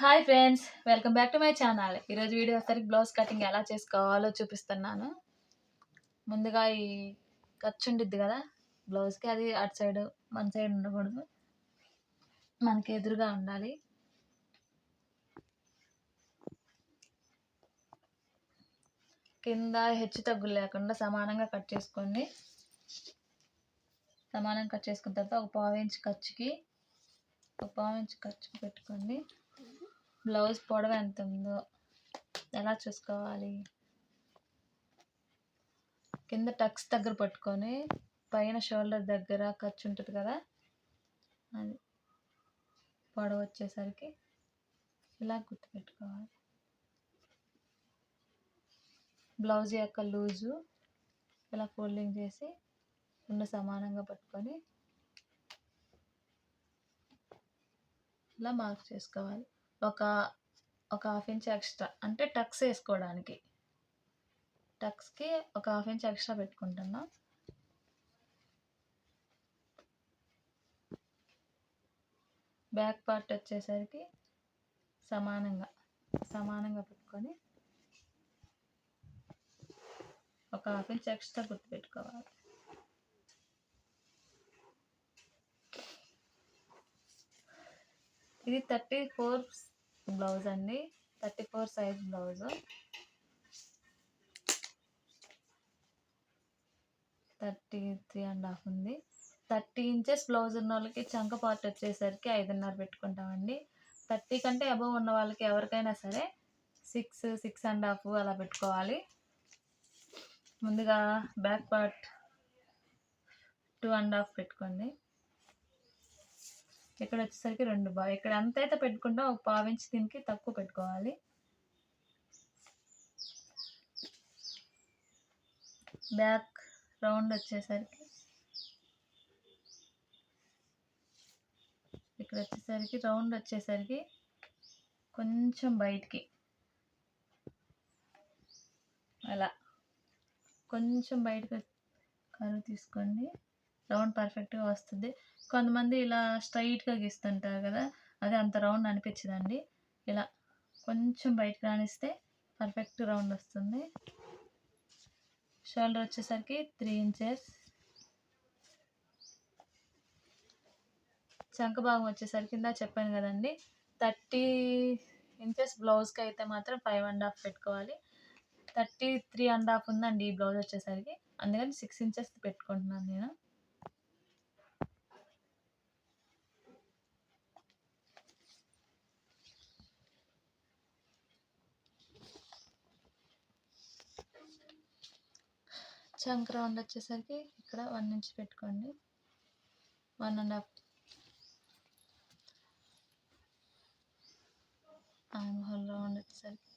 Hi friends, welcome back to my channel. ఈరోజు video వచ్చేసరికి blouse cutting ఎలా చేసుకోవాలో చూపిస్తున్నాను. ముందుగా ఈ ఖర్చు ఉండిద్ది కదా బ్లౌజ్కి, అది అటు సైడ్ మన సైడ్ ఉండకూడదు, మనకి ఎదురుగా ఉండాలి. కింద హెచ్చు తగ్గులు లేకుండా సమానంగా కట్ చేసుకోండి. సమానంగా కట్ చేసుకున్న తర్వాత ఒక పావించి ఖర్చుకి పెట్టుకోండి. బ్లౌజ్ పొడవు ఎంత ఉందో ఎలా చూసుకోవాలి, కింద టక్స్ దగ్గర పట్టుకొని పైన షోల్డర్ దగ్గర ఖర్చు ఉంటుంది కదా, అది పొడవు వచ్చేసరికి ఇలా గుర్తుపెట్టుకోవాలి. బ్లౌజ్ యొక్క లూజు ఇలా ఫోల్డింగ్ చేసి రెండు సమానంగా పట్టుకొని ఇలా మార్క్ చేసుకోవాలి. ఒక హాఫ్ ఇంచ్ ఎక్స్ట్రా అంటే టక్స్ వేసుకోవడానికి, టక్స్కి ఒక హాఫ్ ఇంచ్ ఎక్స్ట్రా పెట్టుకుంటున్నాం. బ్యాక్ పార్ట్ వచ్చేసరికి సమానంగా పెట్టుకొని ఒక హాఫ్ ఇంచ్ ఎక్స్ట్రా గుర్తుపెట్టుకోవాలి. ఇది 34 బ్లౌజ్ అండి, 34 సైజ్ బ్లౌజ్. 33.5 ఉంది. 30 ఇంచెస్ బ్లౌజ్ ఉన్న వాళ్ళకి చంక పార్ట్ వచ్చేసరికి 5.5 పెట్టుకుంటామండి. 30 కంటే అబవ్ ఉన్న వాళ్ళకి ఎవరికైనా సరే 6.5 అలా పెట్టుకోవాలి. ముందుగా బ్యాక్ పార్ట్ 2.5 పెట్టుకోండి. ఇక్కడ వచ్చేసరికి 2 ఇక్కడ ఎంత అయితే పెట్టుకుంటాం ఒక పావించి దీనికి తక్కువ పెట్టుకోవాలి. బ్యాక్ రౌండ్ వచ్చేసరికి ఇక్కడ వచ్చేసరికి రౌండ్ వచ్చేసరికి కొంచెం బయటికి అలా కొంచెం బయటకు కరువు తీసుకోండి, రౌండ్ పర్ఫెక్ట్గా వస్తుంది. కొంతమంది ఇలా స్ట్రైట్గా గీస్తుంటారు కదా, అది అంత రౌండ్ అనిపించదండి. ఇలా కొంచెం బయటకు రానిస్తే పర్ఫెక్ట్ రౌండ్ వస్తుంది. షోల్డర్ వచ్చేసరికి 3 ఇంచెస్. చంక భాగం వచ్చేసరికి కింద చెప్పాను కదండి, 30 ఇంచెస్ బ్లౌజ్కి అయితే మాత్రం 5.5 పెట్టుకోవాలి. 33.5 ఉందండి ఈ బ్లౌజ్ వచ్చేసరికి, అందుకని 6 ఇంచెస్ పెట్టుకుంటున్నాను నేను. చంక రౌండ్ వచ్చేసరికి ఇక్కడ 1 ఇంచ్ పెట్టుకోండి, 1.5. ఆర్మ్ రౌండ్ వచ్చేసరికి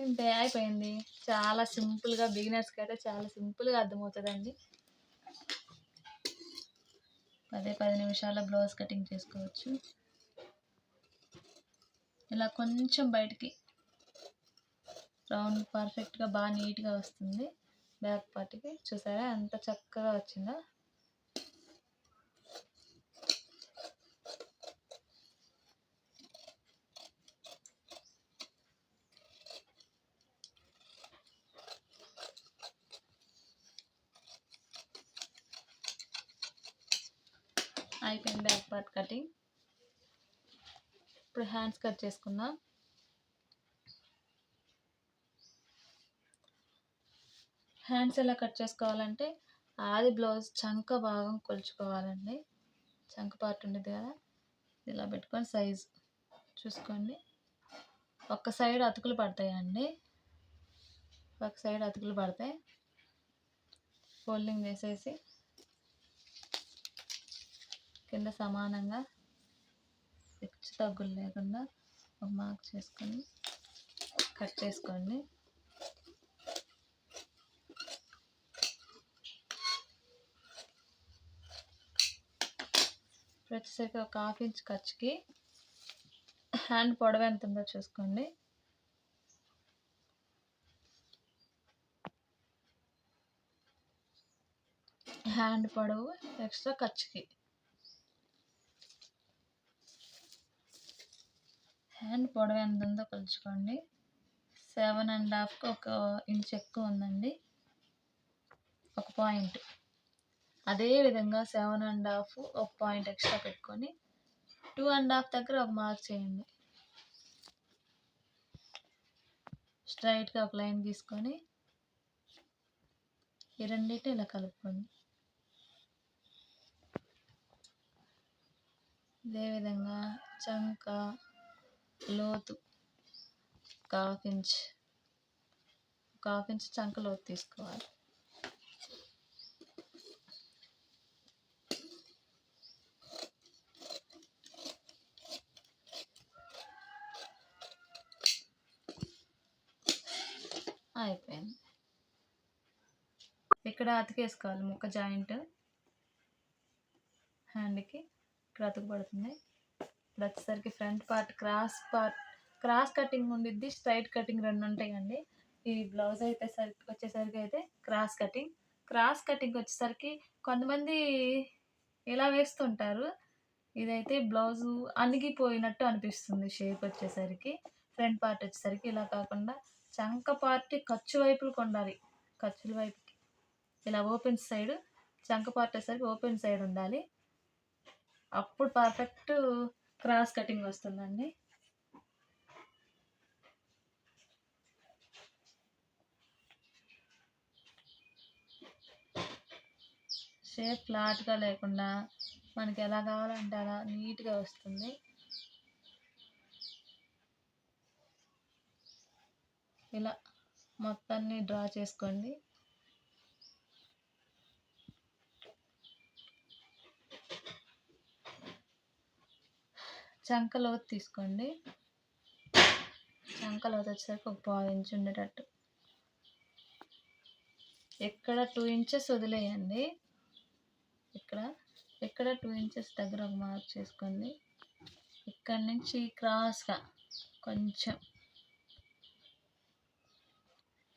ఇంతే, అయిపోయింది. చాలా సింపుల్గా, బిగినర్స్కి అయితే చాలా సింపుల్గా అర్థమవుతుందండి. 10 నిమిషాల్లో బ్లౌజ్ కటింగ్ చేసుకోవచ్చు. ఇలా కొంచెం బయటికి రౌండ్ పర్ఫెక్ట్గా బాగా నీట్గా వస్తుంది. బ్యాక్ పార్ట్కి చూసారా ఎంత చక్కగా వచ్చిందో. అయిపోయింది బ్యాక్ పార్ట్ కటింగ్. ఇప్పుడు హ్యాండ్స్ కట్ చేసుకుందాం. హ్యాండ్స్ ఎలా కట్ చేసుకోవాలంటే, ఆది బ్లౌజ్ చంక భాగం కొలుచుకోవాలండి. చంక పార్ట్ ఉండేది కదా, ఇలా పెట్టుకొని సైజ్ చూసుకోండి. ఒక సైడ్ అతుకులు పడతాయండి, ఒక సైడ్ అతుకులు పడతాయి. ఫోల్డింగ్ వేసేసి కింద సమానంగా హెచ్చు తగ్గులు లేకుండా ఒక మార్క్ చేసుకొని కట్ చేసుకోండి. వచ్చేసరికి ఒక హాఫ్ ఇంచ్ ఖర్చుకి హ్యాండ్ పొడవు ఎంత ఉందో చూసుకోండి. హ్యాండ్ పొడవు ఎక్స్ట్రా ఖర్చుకి, హ్యాండ్ పొడవు ఎంత ఉందో కొలుచుకోండి. 7.5కి 1 ఇంచ్ ఎక్కువ ఉందండి, 1 పాయింట్. అదేవిధంగా 7.5 1 పాయింట్ ఎక్స్ట్రా పెట్టుకొని 2.5 దగ్గర ఒక మార్క్ చేయండి. స్ట్రైట్గా ఒక లైన్ గీసుకొని ఈ రెండింటిని ఇలా కలుపుకోండి. అదేవిధంగా చంక లోతు 1/2 ఇంచ్, 1/2 ఇంచ్ చంక లోతు తీసుకోవాలి. అయిపోయింది. ఇక్కడ అతికేసుకోవాలి ముక్క జాయింట్ హ్యాండ్కి, ఇక్కడ అతుకు పడుతుంది. ఇప్పుడు వచ్చేసరికి ఫ్రంట్ పార్ట్ క్రాస్ కటింగ్ ఉండిద్ది, స్ట్రైట్ కటింగ్ 2 ఉంటాయండి. ఈ బ్లౌజ్ అయితే వచ్చేసరికి అయితే క్రాస్ కటింగ్ వచ్చేసరికి కొంతమంది ఇలా వేస్తుంటారు. ఇదైతే బ్లౌజు అణిగిపోయినట్టు అనిపిస్తుంది షేప్ వచ్చేసరికి. ఫ్రంట్ పార్ట్ వచ్చేసరికి ఇలా కాకుండా చంక పార్ట్ ఖర్చు వైపులకు ఉండాలి. ఖర్చుల వైపుకి ఇలా ఓపెన్ సైడ్, చంక పార్ట్ వచ్చేసరికి ఓపెన్ సైడ్ ఉండాలి. అప్పుడు పర్ఫెక్ట్ క్రాస్ కటింగ్ వస్తుందండి. షేప్ ఫ్లాట్గా లేకుండా మనకి ఎలా కావాలంటే అలా నీట్గా వస్తుంది. ఇలా మొత్తాన్ని డ్రా చేసుకోండి. చంక లోతు తీసుకోండి. చంక లోతు వచ్చేసరికి 1/4 ఇంచ్ ఉండేటట్టు, ఇక్కడ 2 ఇంచెస్ వదిలేయండి. ఇక్కడ 2 ఇంచెస్ దగ్గర ఒక మార్క్ చేసుకోండి. ఇక్కడ నుంచి క్రాస్గా కొంచెం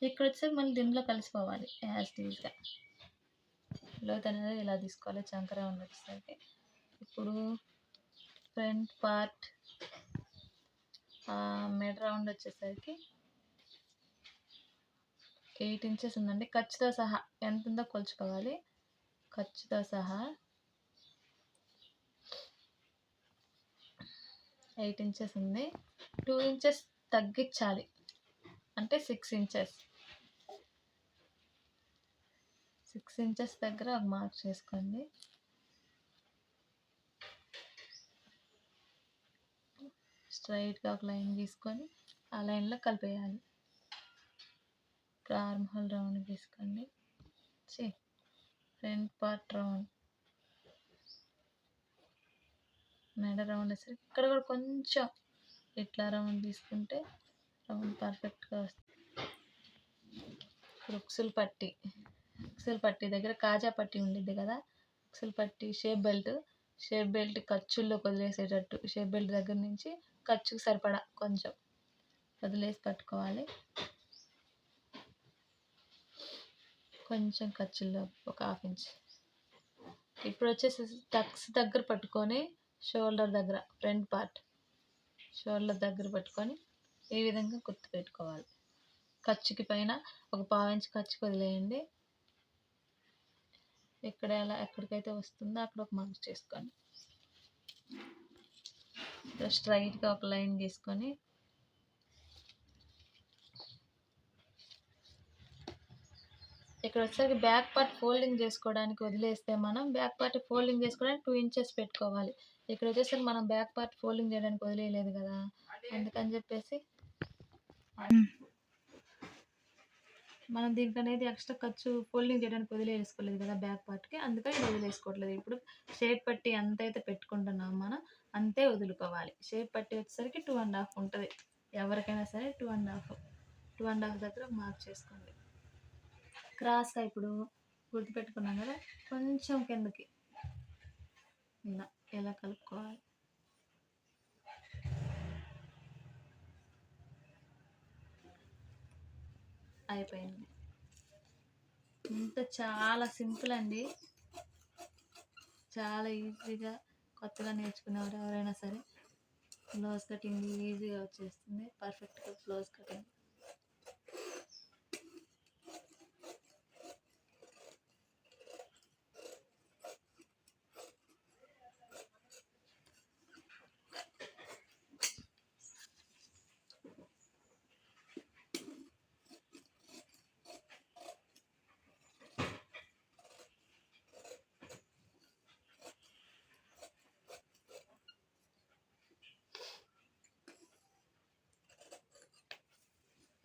ఇక్కడ వచ్చేసరికి మళ్ళీ దీంట్లో కలిసిపోవాలి. యాజ్ టీజ్గా లోతు అనేది ఇలా తీసుకోవాలి చంక రౌండ్ వచ్చేసరికి. ఇప్పుడు ఫ్రంట్ పార్ట్ మెడ రౌండ్ వచ్చేసరికి 8 ఇంచెస్ ఉందండి. ఖర్చుతో సహా ఎంత ఉందో కొలుచుకోవాలి. ఖర్చుతో సహా 8 ఇంచెస్ ఉంది. 2 ఇంచెస్ తగ్గించాలి, అంటే 6 ఇంచెస్. 6 ఇంచెస్ దగ్గర ఒక మార్క్ చేసుకోండి. స్ట్రైట్గా ఒక లైన్ గీసుకొని ఆ లైన్లో కలిపేయాలి. ఇప్పుడు ఆర్మ్ హోల్ రౌండ్ గీసుకోండి. ఫ్రంట్ పార్ట్ రౌండ్, మెడ రౌండ్ వచ్చేసరికి ఇక్కడ కూడా కొంచెం ఇట్లా రౌండ్ తీసుకుంటే రౌండ్ పర్ఫెక్ట్గా వస్తుంది. ఇప్పుడు ఉక్సులు పట్టి దగ్గర కాజా పట్టి ఉండిద్ది కదా, ఉక్సులు పట్టి షేప్ బెల్ట్ ఖర్చుల్లోకి వదిలేసేటట్టు, షేప్ బెల్ట్ దగ్గర నుంచి ఖర్చుకు సరిపడా కొంచెం వదిలేసి పట్టుకోవాలి. కొంచెం ఖర్చుల్లో 1/2 ఇంచ్. ఇప్పుడు వచ్చేసి టక్స్ దగ్గర పట్టుకొని షోల్డర్ దగ్గర, ఫ్రంట్ పార్ట్ షోల్డర్ దగ్గర పట్టుకొని ఈ విధంగా గుర్తు పెట్టుకోవాలి. ఖర్చుకి పైన 1/4 ఇంచ్ ఖర్చుకి వదిలేయండి. ఇక్కడ ఎక్కడికైతే వస్తుందో అక్కడ ఒక మార్క్ చేసుకోండి. స్ట్రైట్గా ఒక లైన్ గీసుకొని ఇక్కడ వచ్చేసరికి బ్యాక్ పార్ట్ ఫోల్డింగ్ చేసుకోవడానికి వదిలేస్తే మనం బ్యాక్ పార్ట్ ఫోల్డింగ్ చేసుకోవడానికి 2 ఇంచెస్ పెట్టుకోవాలి. ఇక్కడ వచ్చేసరికి మనం బ్యాక్ పార్ట్ ఫోల్డింగ్ చేయడానికి వదిలేయలేదు కదా, అందుకని చెప్పేసి మనం దీనికి అనేది ఎక్స్ట్రా ఖర్చు ఫోల్డింగ్ చేయడానికి వదిలేసుకోలేదు కదా బ్యాక్ పార్ట్కి, అందుకని వదిలేసుకోవట్లేదు. ఇప్పుడు షేప్ పట్టి ఎంత అయితే పెట్టుకుంటున్నాం మనం అంతే వదులుకోవాలి. షేప్ పట్టి వచ్చేసరికి 2.5 ఉంటుంది. ఎవరికైనా సరే 2.5 దగ్గర మార్క్ చేసుకోండి. క్రాస్గా ఇప్పుడు గుర్తుపెట్టుకున్నాం కదా, కొంచెం కిందకి ఇలా కలుపుకోవాలి. అయిపోయింది. ఇంత చాలా సింపుల్ అండి, చాలా ఈజీగా కొత్తగా నేర్చుకునేవారు ఎవరైనా సరే బ్లౌజ్ కటింగ్ ఈజీగా వచ్చేస్తుంది, పర్ఫెక్ట్గా బ్లౌజ్ కటింగ్.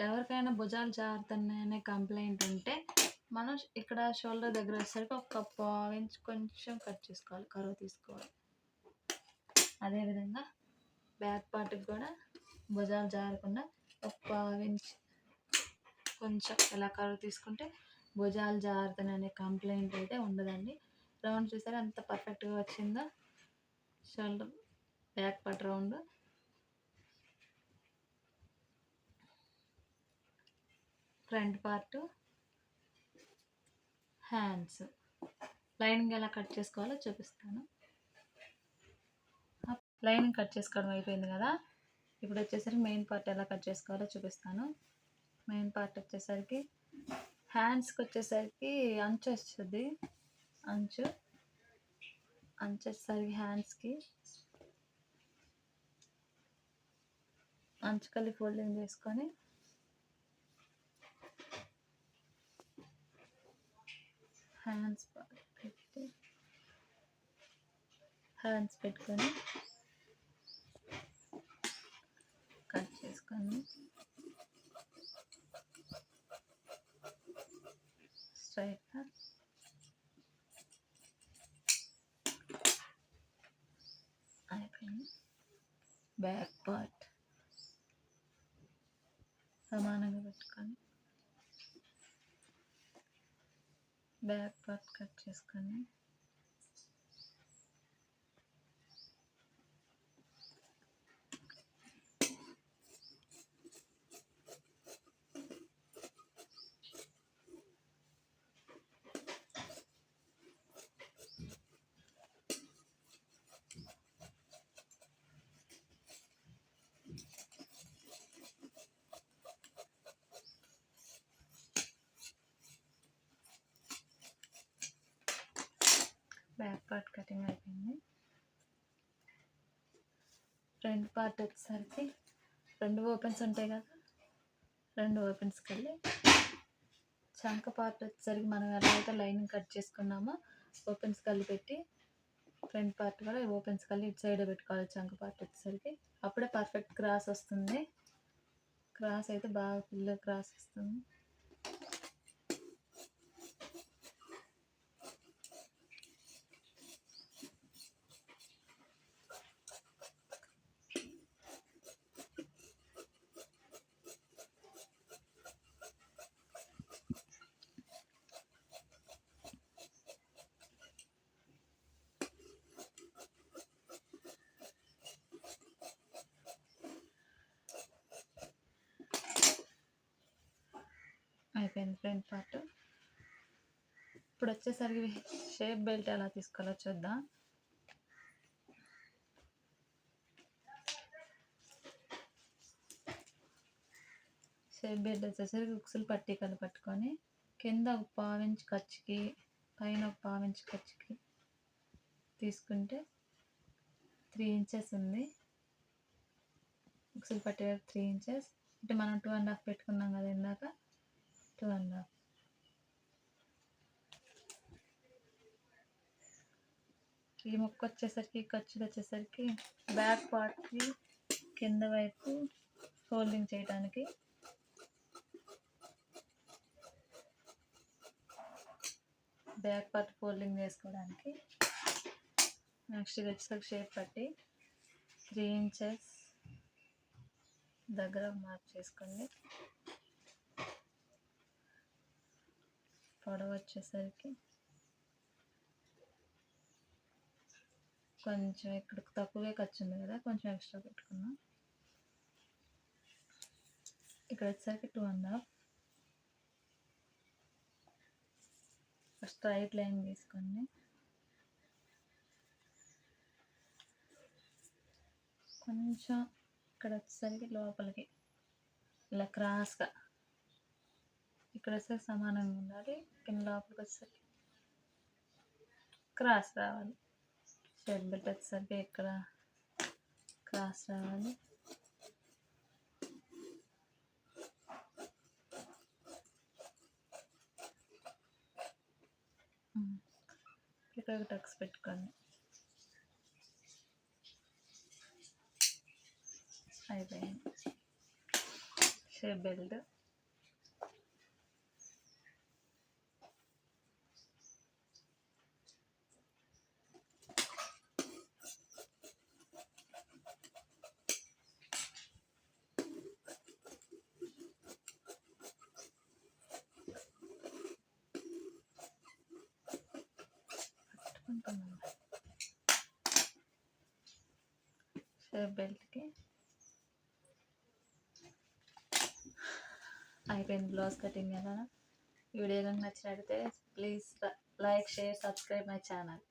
ఎవరికైనా భుజాలు జారుతున్నాయనే కంప్లైంట్ ఉంటే మనం ఇక్కడ షోల్డర్ దగ్గర వచ్చేసరికి ఒక పావించి కొంచెం కట్ చేసుకోవాలి, కరువు తీసుకోవాలి. అదేవిధంగా బ్యాక్ పార్ట్కి కూడా భుజాలు జారకుండా ఒక పావించి కొంచెం ఇలా కరువు తీసుకుంటే భుజాలు జారుతున్నాయనే కంప్లైంట్ అయితే ఉండదండి. రౌండ్ చూసారా ఎంత పర్ఫెక్ట్గా వచ్చిందో, shoulder back part round. Front part, hands lining ఎలా కట్ చేసుకోవాలో చూపిస్తాను. లైనింగ్ కట్ చేసుకోవడం అయిపోయింది కదా, ఇప్పుడు వచ్చేసరికి మెయిన్ పార్ట్ ఎలా కట్ చేసుకోవాలో చూపిస్తాను. మెయిన్ పార్ట్ వచ్చేసరికి హ్యాండ్స్కి వచ్చేసరికి అంచు వస్తుంది, అంచు వచ్చేసరికి హ్యాండ్స్కి అంచుకల్లి ఫోల్డింగ్ చేసుకొని హ్యాండ్స్ పెట్టుకొని కట్ చేసుకొని స్ట్రైట్గా అయిపోయింది. బ్యాక్ పార్ట్ సమానంగా పెట్టుకొని బ్యాక్ పార్ట్ కట్ చేసుకొని బ్యాక్ పార్ట్ కటింగ్ అయిపోయింది. ఫ్రంట్ పార్ట్ వచ్చేసరికి రెండు ఓపెన్స్ ఉంటాయి కదా, రెండు ఓపెన్స్ కలిగి చంక పార్ట్ వచ్చేసరికి మనం ఎలా అయితే లైనింగ్ కట్ చేసుకున్నామో ఓపెన్స్ కలిపి పెట్టి ఫ్రంట్ పార్ట్ కూడా ఓపెన్స్ కలిపి ఇటు సైడ్ పెట్టుకోవాలి. చంక పార్ట్ వచ్చేసరికి అప్పుడే పర్ఫెక్ట్ క్రాస్ వస్తుంది. క్రాస్ అయితే బాగా ఫుల్ క్రాస్ వస్తుంది. అయిపోయింది ఫ్రంట్ పార్ట్. ఇప్పుడు వచ్చేసరికి షేప్ బెల్ట్ ఎలా తీసుకోవాలో చూద్దాం. షేప్ బెల్ట్ వచ్చేసరికి ఉక్సులు పట్టీకలు పట్టుకొని కింద ఒక పావించి ఖర్చుకి పైన ఒక పావించి ఖర్చుకి తీసుకుంటే 3 ఇంచెస్ ఉంది. ఉక్సులు పట్టీ 3 ఇంచెస్ అంటే మనం 2.5 పెట్టుకున్నాం కదా ఇందాక, 2.5. ఈ ముక్క వచ్చేసరికి ఖర్చులు వచ్చేసరికి బ్యాక్ పార్ట్కి కింద వైపు ఫోల్డింగ్ చేయడానికి బ్యాక్ పార్ట్ ఫోల్డింగ్ చేసుకోవడానికి. నెక్స్ట్ ఇది వచ్చేసరికి షేప్ పట్టి 3 ఇంచెస్ దగ్గర మార్క్ చేసుకోండి. పొడవు వచ్చేసరికి కొంచెం ఇక్కడ తక్కువే ఖర్చు ఉంది కదా, కొంచెం ఎక్స్ట్రా పెట్టుకున్నాం. ఇక్కడ వచ్చేసరికి 2.5. స్ట్రైట్ లైన్ తీసుకోండి. కొంచెం ఇక్కడ వచ్చేసరికి లోపలికి ఇలా క్రాస్గా ఇక్కడ వచ్చేసరికి సమానంగా ఉండాలి. కింద లోపలికి వచ్చేసరికి క్రాస్ రావాలి. షేప్ బెల్ట్ వచ్చేసరికి ఇక్కడ క్రాస్ రావాలి. ఇక్కడ టక్స్ పెట్టుకోండి. అయిపోయింది షేప్ బెల్ట్. షేప్ బెల్ట్కి అయిపోయింది బ్లౌజ్ కటింగ్. ఎలా వీడియో నచ్చినట్లయితే please like, share, subscribe my channel.